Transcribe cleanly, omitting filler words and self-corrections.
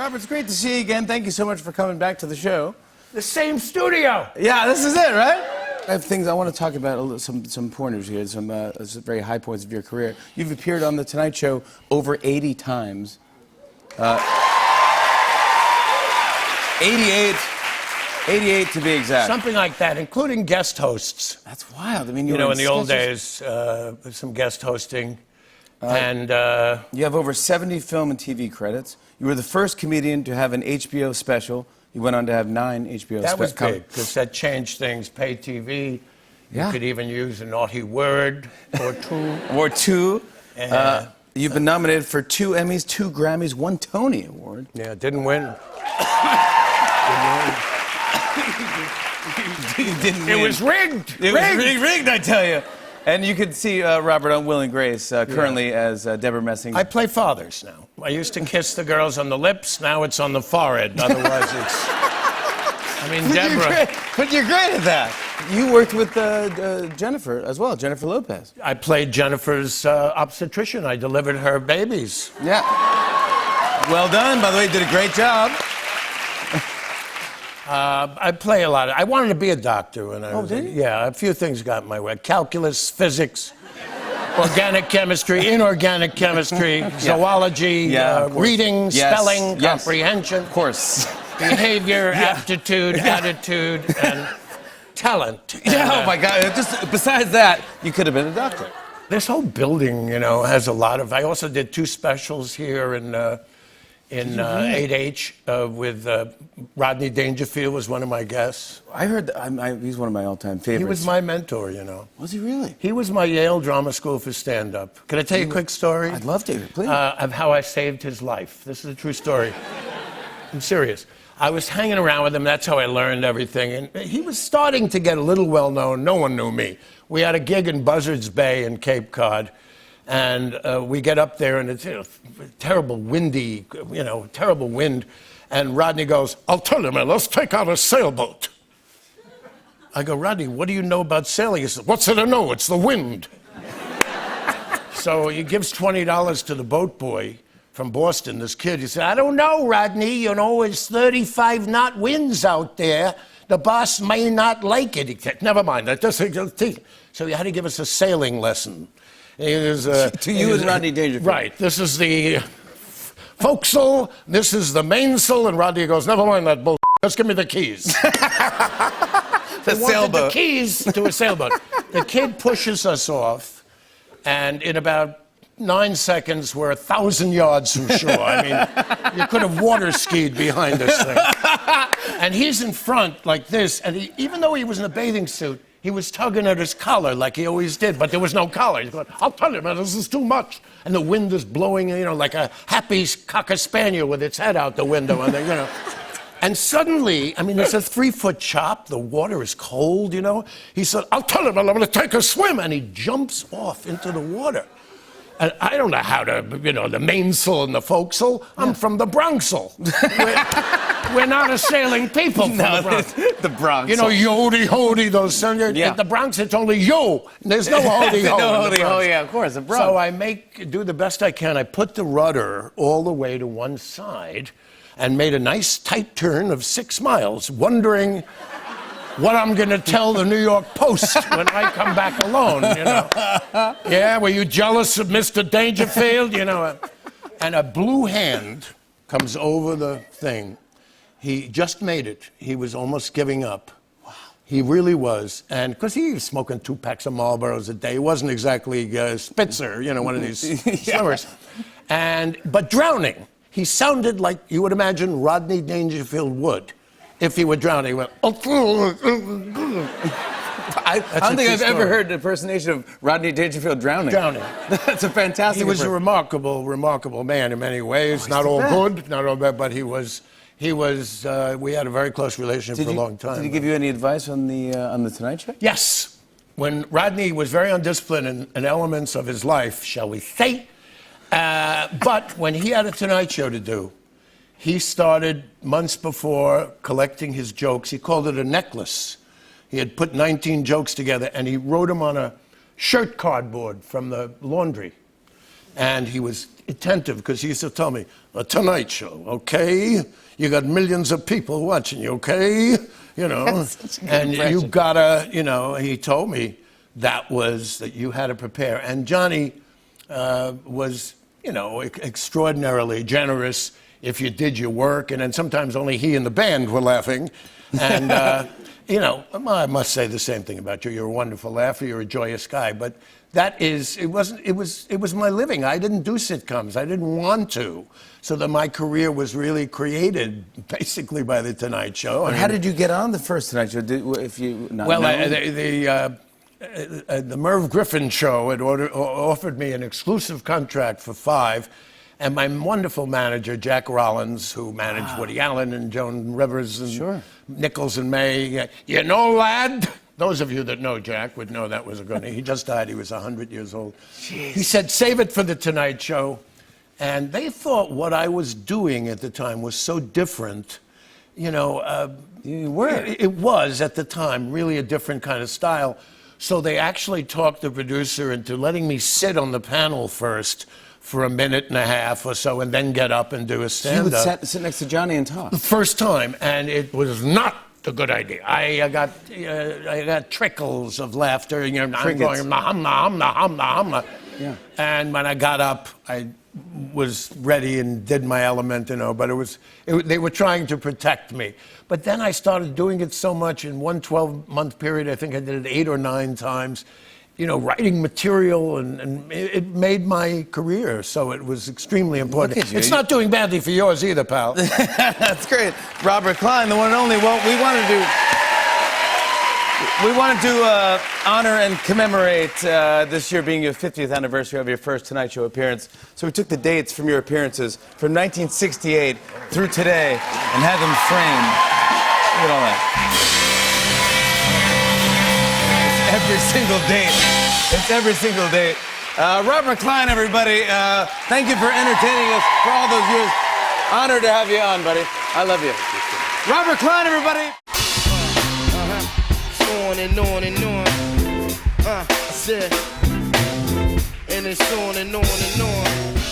Robert, it's great to see you again. Thank you so much for coming back to the show. The same studio. Yeah, this is it, right? I have things I want to talk about, some pointers here, some very high points of your career. You've appeared on The Tonight Show over 80 times. 88 to be exact. Something like that, including guest hosts. That's wild. I mean, You know, in the old days, some guest hosting. You have over 70 film and TV credits. You were the first comedian to have an HBO special. You went on to have 9 HBO specials. That was big, because that changed things. Pay TV. Yeah. You could even use a naughty word or two. Or two. You've been nominated for 2 Emmys, 2 Grammys, 1 Tony Award. Yeah, didn't win. You didn't It win. was rigged. It was rigged, I tell you. And you could see Robert on Will and Grace currently as Deborah Messing. I play fathers now. I used to kiss the girls on the lips. Now it's on the forehead. Otherwise, it's. I mean, Deborah. But you're great at that. You worked with Jennifer as well, Jennifer Lopez. I played Jennifer's obstetrician. I delivered her babies. Yeah. Well done. By the way, you did a great job. I play a lot. I wanted to be a doctor when I was. Did you? Yeah, a few things got in my way. Calculus, physics, organic chemistry, inorganic chemistry, zoology, reading, spelling, comprehension. Of course. Behavior, aptitude, attitude, and talent. Yeah, oh my God. Just besides that, you could have been a doctor. This whole building, you know, has a lot of. I also did 2 specials here in 8H with Rodney Dangerfield was one of my guests. I heard he's one of my all-time favorites. He was my mentor, you know. Was he really? He was my Yale Drama School for stand-up. Can I tell you a quick story? I'd love to, please. Of how I saved his life. This is a true story. I'm serious. I was hanging around with him. That's how I learned everything. And he was starting to get a little well-known. No one knew me. We had a gig in Buzzards Bay in Cape Cod. And we get up there, and it's terrible windy, terrible wind. And Rodney goes, "I'll tell you, man, let's take out a sailboat." I go, "Rodney, what do you know about sailing?" He says, "What's there to know? It's the wind." So he gives $20 to the boat boy from Boston, this kid. He said, "I don't know, Rodney. You know, it's 35-knot winds out there. The boss may not like it." He said, "Never mind. So he had to give us a sailing lesson. To you and Rodney Dangerfield. Right. This is the forecastle. This is the mainsail. And Rodney goes, "Never mind that bullshit. Just give me the keys." The sailboat. The keys to a sailboat. The kid pushes us off, and in about 9 seconds, we're 1,000 yards from shore. I mean, you could have water skied behind this thing. And he's in front like this, and even though he was in a bathing suit, he was tugging at his collar like he always did, but there was no collar. He's going, "I'll tell you, man, this is too much." And the wind is blowing, like a happy cocker spaniel with its head out the window. And, And suddenly, I mean, it's a 3-foot chop. The water is cold, He said, "I'll tell you, man, I'm going to take a swim." And he jumps off into the water. And I don't know how to, the mainsail and the forecastle. I'm from the Bronxel. We're not a sailing people from the Bronx. The Bronx. Yodi hody, those songs. In the Bronx, it's only yo. There's no hody ho. No hody ho, yeah, of course, the Bronx. So I do the best I can. I put the rudder all the way to one side and made a nice tight turn of 6 miles, wondering what I'm going to tell the New York Post when I come back alone, Yeah, were you jealous of Mr. Dangerfield? And a blue hand comes over the thing. He just made it. He was almost giving up. Wow. He really was. And because he was smoking 2 packs of Marlboros a day. He wasn't exactly Spitzer, one of these swimmers. But drowning. He sounded like you would imagine Rodney Dangerfield would. If he were drowning, he went, I don't think I've ever heard an impersonation of Rodney Dangerfield drowning. That's a fantastic. He was a remarkable, remarkable man in many ways. Not all good, not all bad, but he was. We had a very close relationship for a long time. Did he give you any advice on the Tonight Show? Yes. When Rodney was very undisciplined in elements of his life, shall we say, but when he had a Tonight Show to do, he started months before collecting his jokes. He called it a necklace. He had put 19 jokes together, and he wrote them on a shirt cardboard from the laundry. And he was attentive because he used to tell me, "The Tonight Show, okay? You got millions of people watching you, okay? You know, That's such a good and you impression. gotta, you know." He told me that you had to prepare. And Johnny was, you know, extraordinarily generous if you did your work, and then sometimes only he and the band were laughing. And you know, I must say the same thing about you. You're a wonderful laugher. You're a joyous guy. But it was my living. I didn't do sitcoms. I didn't want to. So that my career was really created basically by The Tonight Show. How did you get on the first Tonight Show? If you not Well, know? the Merv Griffin show had offered me an exclusive contract for 5, and my wonderful manager, Jack Rollins, who managed Woody Allen and Joan Rivers and Nichols and May, you know, lad, those of you that know Jack would know that was a good name. He just died. He was 100 years old. Jeez. He said, "Save it for The Tonight Show." And they thought what I was doing at the time was so different. You know, You were. It was, at the time, really a different kind of style. So they actually talked the producer into letting me sit on the panel first for a minute and a half or so, and then get up and do a You stand-up. would sit next to Johnny and talk. The first time, and it was not a good idea. I got trickles of laughter. You know, I'm Crickets. going, nah. Yeah. And when I got up, I was ready and did my element, you know, but they were trying to protect me. But then I started doing it so much in one 12-month period. I think I did it 8 or 9 times, you know, writing material, and it made my career. So it was extremely important. Look at you. It's not doing badly for yours either, pal. That's great. Robert Klein, the one and only. Well, we wanted to honor and commemorate this year being your 50th anniversary of your first Tonight Show appearance. So we took the dates from your appearances from 1968 through today and had them framed. Look at all that. It's every single date. It's every single date. Robert Klein, everybody. Thank you for entertaining us for all those years. Honored to have you on, buddy. I love you. Robert Klein, everybody. On and on and on. I said, and it's on and on and on.